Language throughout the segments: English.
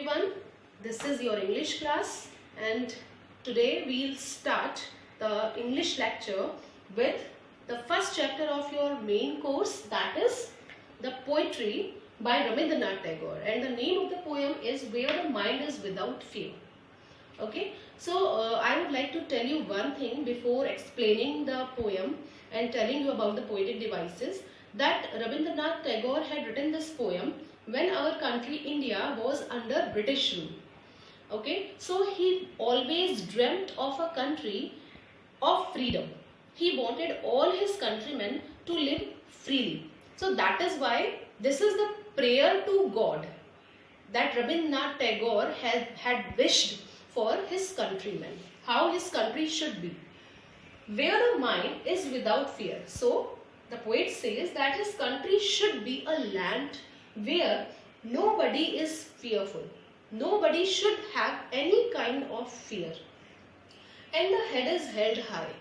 everyone, this is your English class and today we'll start the English lecture with the first chapter of your main course, that is the poetry by Rabindranath Tagore, and the name of the poem is Where the Mind is Without Fear. Okay, so I would like to tell you one thing before explaining the poem and telling you about the poetic devices, that Rabindranath Tagore had written this poem when our country India was under British rule. Okay, so he always dreamt of a country of freedom. He wanted all his countrymen to live freely. So that is why this is the prayer to God that Rabindranath Tagore had wished for his countrymen, how his country should be. Where the mind is without fear. So the poet says that his country should be a land where nobody is fearful. Nobody should have any kind of fear. And the head is held high.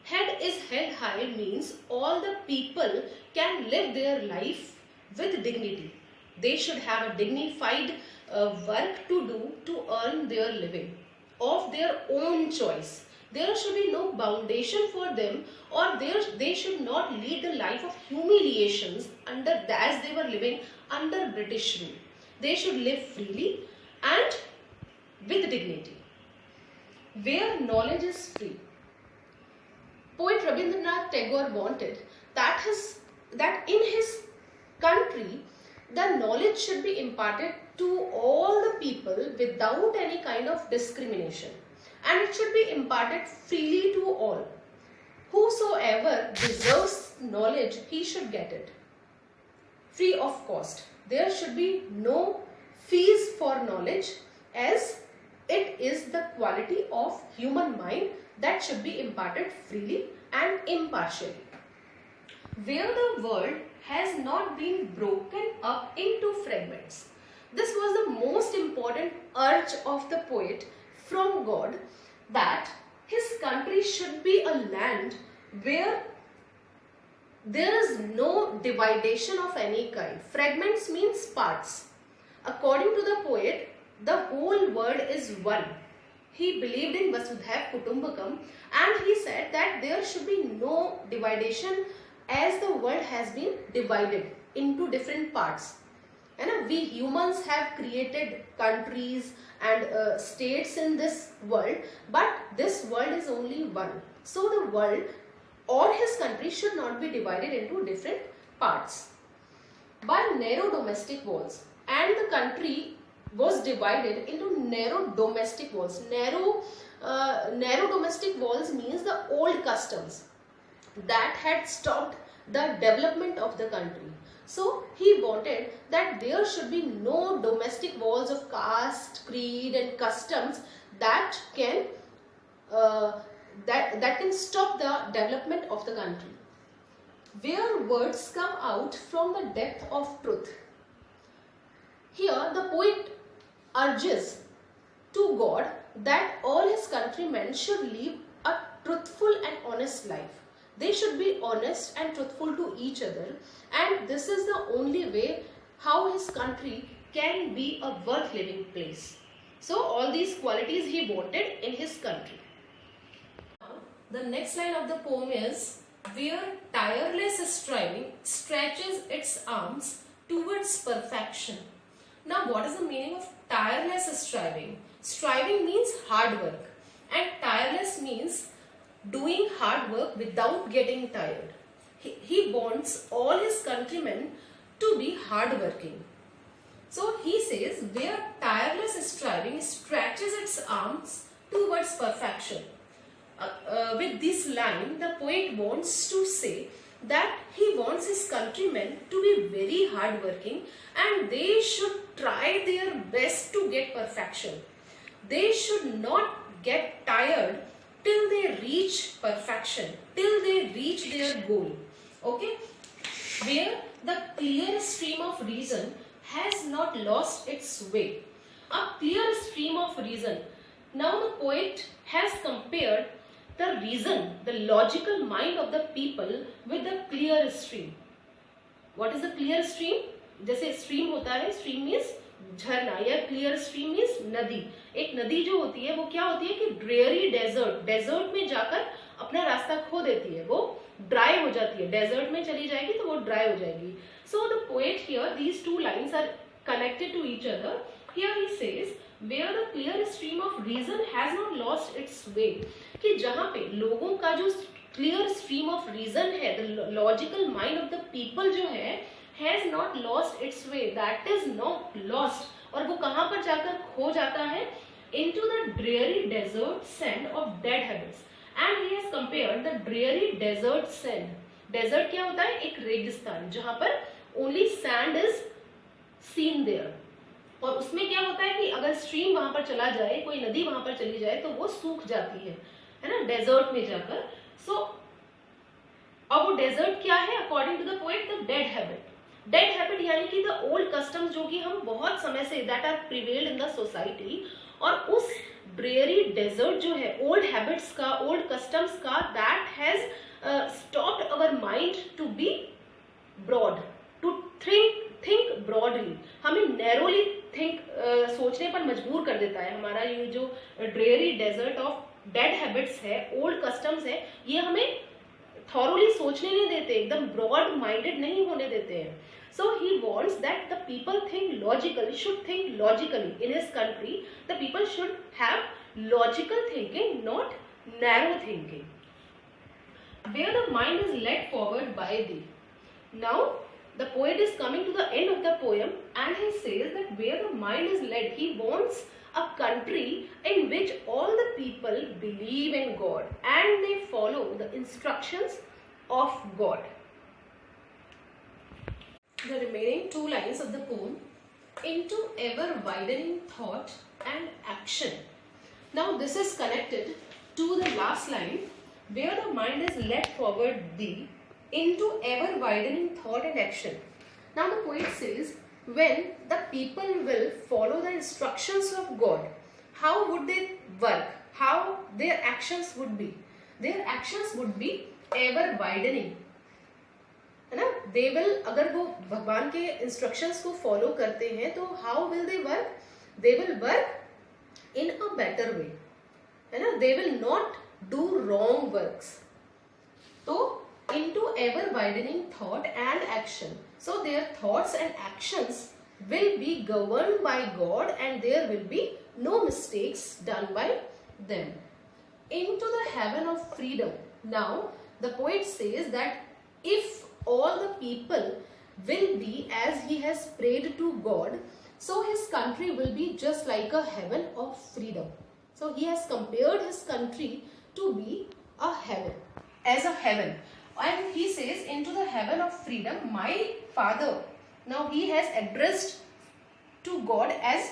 Head is held high means all the people can live their life with dignity. They should have a dignified work to do to earn their living of their own choice. There should be no foundation for them, or they should not lead the life of humiliations as they were living under British rule. They should live freely and with dignity. Where knowledge is free. Poet Rabindranath Tagore wanted that in his country the knowledge should be imparted to all the people without any kind of discrimination, and it should be imparted freely to all. Whosoever deserves knowledge, he should get it free of cost. There should be no fees for knowledge, as it is the quality of human mind that should be imparted freely and impartially. Where the world has not been broken up into fragments. This was the most important urge of the poet from God, that his country should be a land where there is no dividation of any kind. Fragments means parts. According to the poet, the whole world is one. He believed in Vasudhaiva Kutumbakam, and he said that there should be no dividation as the world has been divided into different parts. And we humans have created countries and states in this world, but this world is only one. So the world or his country should not be divided into different parts by narrow domestic walls, and the country was divided into narrow domestic walls. Narrow domestic walls means the old customs that had stopped the development of the country. So he wanted that there should be no domestic walls of caste, creed and customs that can stop the development of the country. Where words come out from the depth of truth. Here the poet urges to God that all his countrymen should live a truthful and honest life. They should be honest and truthful to each other, and this is the only way how his country can be a worth living place. So all these qualities he wanted in his country. Now, the next line of the poem is, where tireless striving stretches its arms towards perfection. Now what is the meaning of tireless striving? Striving means hard work, and tireless means doing hard work without getting tired. He wants all his countrymen to be hardworking. So he says, where tireless striving stretches its arms towards perfection. With this line, the poet wants to say that he wants his countrymen to be very hardworking, and they should try their best to get perfection. They should not get tired till they reach perfection, till they reach their goal. Okay? Where the clear stream of reason has not lost its way. A clear stream of reason. Now the poet has compared the reason, the logical mind of the people with the clear stream. What is the clear stream? जैसे stream होता है, stream means झरना या clear stream means नदी। एक नदी जो होती है वो क्या होती है कि ड्रेयरी डेजर्ट, डेजर्ट में जाकर अपना रास्ता खो देती है, वो ड्राई हो जाती है, डेजर्ट में चली जाएगी तो वो ड्राई हो जाएगी। So the poet here, these two lines are connected to each other. Here he says where the clear stream of reason has not lost its way, कि जहां पे लोगों का जो क्लियर स्ट्रीम ऑफ रीजन है, the logical mind of the people जो है, has not lost its way, that is not lost, और वो कहां पर जाकर खो जाता है, into the dreary desert sand of dead habits, and he has compared the dreary desert sand. Desert क्या होता है, एक रेगिस्तान जहां पर only sand is seen there, और उसमें क्या होता है कि अगर स्ट्रीम वहां पर चला जाए, कोई नदी वहां पर चली जाए तो वो सूख जाती है ना, डेजर्ट में जाकर। सो अब वो डेजर्ट क्या है, according to the poet, the dead habit. Dead habit यानी कि द ओल्ड कस्टम्स जो कि हम बहुत समय से that are prevailed in the society, और उस ड्रेयरी डेजर्ट जो है ओल्ड हैबिट्स का, ओल्ड कस्टम्स का, that has stopped our mind to be broad, to think broadly, हमें नैरोली थिंक सोचने पर मजबूर कर देता है। हमारा ये जो dreary desert of dead habits है, ओल्ड कस्टम्स है, ये हमें थॉरोली सोचने नहीं देते, एकदम ब्रॉड माइंडेड नहीं होने देते हैं। So he wants that the people think logically, should think logically. In his country, the people should have logical thinking, not narrow thinking. Where the mind is led forward by thee. Now, the poet is coming to the end of the poem, and he says that where the mind is led, he wants a country in which all the people believe in God and they follow the instructions of God. The remaining two lines of the poem, into ever widening thought and action. Now this is connected to the last line, where the mind is led forward thee, into ever widening thought and action. Now the poet says, when the people will follow the instructions of God, how would they work? How their actions would be? Their actions would be ever widening, है ना। They will, अगर वो भगवान के instructions को follow करते हैं तो how will they work, they will work in a better way, है ना। They will not do wrong works. तो into ever widening thought and action, so their thoughts and actions will be governed by God and there will be no mistakes done by them. Into the heaven of freedom. Now the poet says that if all the people will be as he has prayed to God, so his country will be just like a heaven of freedom. So he has compared his country to be a heaven, as a heaven, and he says into the heaven of freedom, my father. Now he has addressed to God as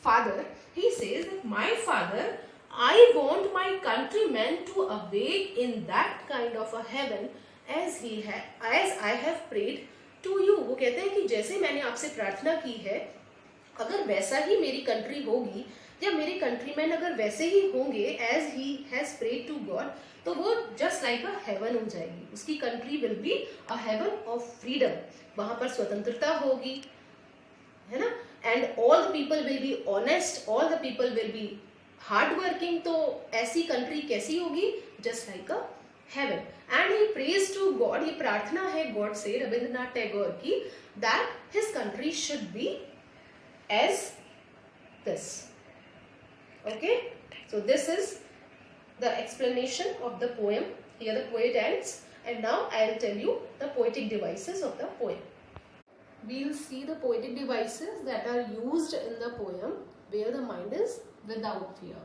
father. He says that my father, I want my countrymen to awake in that kind of a heaven as I have prayed to you. वो कहते हैं कि जैसे मैंने आपसे प्रार्थना की है, अगर वैसा ही मेरी कंट्री होगी, या मेरे कंट्रीमैन अगर वैसे ही होंगे as he has prayed to God, तो वो just like a heaven हो जाएगी। उसकी country will be a heaven of freedom. वहां पर स्वतंत्रता होगी, है ना। And all the people will be honest, all the people will be hard working. तो ऐसी कंट्री कैसी होगी, just like a heaven. And he prays to God, ये प्रार्थना है गॉड से, रविंद्रनाथ टैगोर की, that his country should be as this. Okay, so this is the explanation of the poem. Here the poet ends, and now I will tell you the poetic devices of the poem. We will see the poetic devices that are used in the poem where the mind is without fear.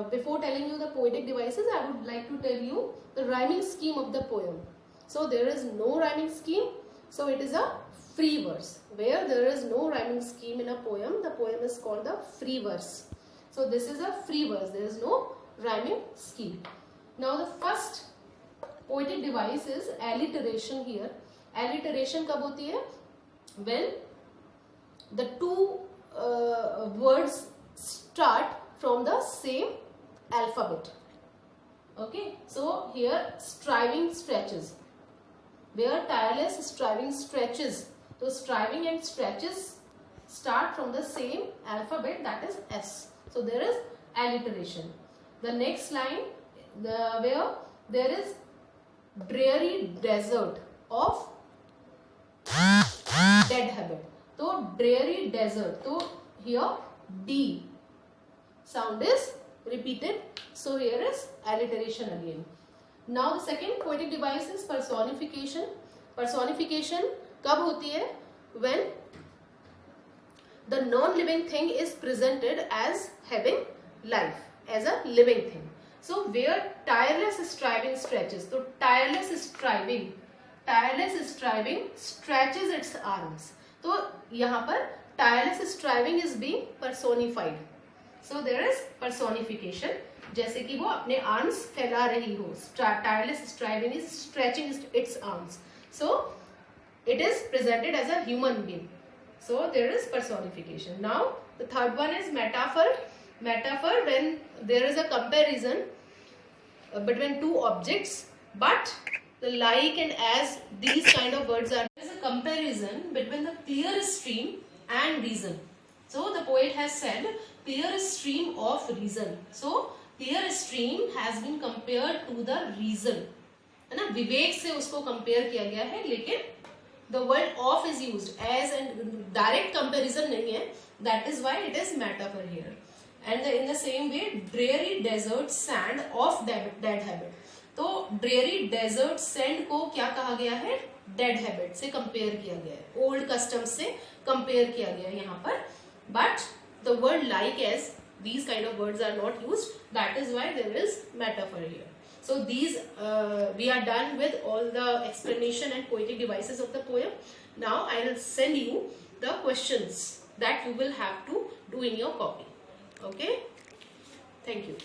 Before telling you the poetic devices, I would like to tell you the rhyming scheme of the poem. So there is no rhyming scheme, so it is a free verse. Where there is no rhyming scheme in a poem, the poem is called the free verse. So this is a free verse, there is no rhyming scheme. Now the first poetic device is alliteration here. Alliteration कब होती है? When the two words start from the same alphabet. Okay, so here striving stretches, where tireless striving stretches, so striving and stretches start from the same alphabet, that is S. So there is alliteration. The next line, where there is dreary desert of dead habit. So dreary desert. So here D sound is repeated. So here is alliteration again. Now the second poetic device is personification. Personification कब होती है? When the non-living thing is presented as having life, as a living thing. So where tireless striving stretches. So tireless striving stretches its arms. तो यहाँ पर tireless striving is being personified. So there is personification. जैसे कि वो अपने arms फैला रही हो. Tireless striving is stretching its arms. So it is presented as a human being. So there is personification. Now the third one is metaphor. Metaphor, when there is a comparison between two objects, but the like and as, these kind of words are, there is a comparison between the clear stream and reason. So the poet has said clear stream of reason. So clear stream has been compared to the reason, है ना, विवेक से उसको compare किया गया है, लेकिन the word of is used as, and direct comparison नहीं है. That is why it is metaphor here. And in the same way, dreary desert sand of dead habit. तो dreary desert sand को क्या कहा गया है? Dead habit से compare किया गया है, old customs से compare किया गया है यहाँ पर. But the word like as, these kind of words are not used. That is why there is metaphor here. So these we are done with all the explanation and poetic devices of the poem. Now I will send you the questions that you will have to do in your copy. Okay? Thank you.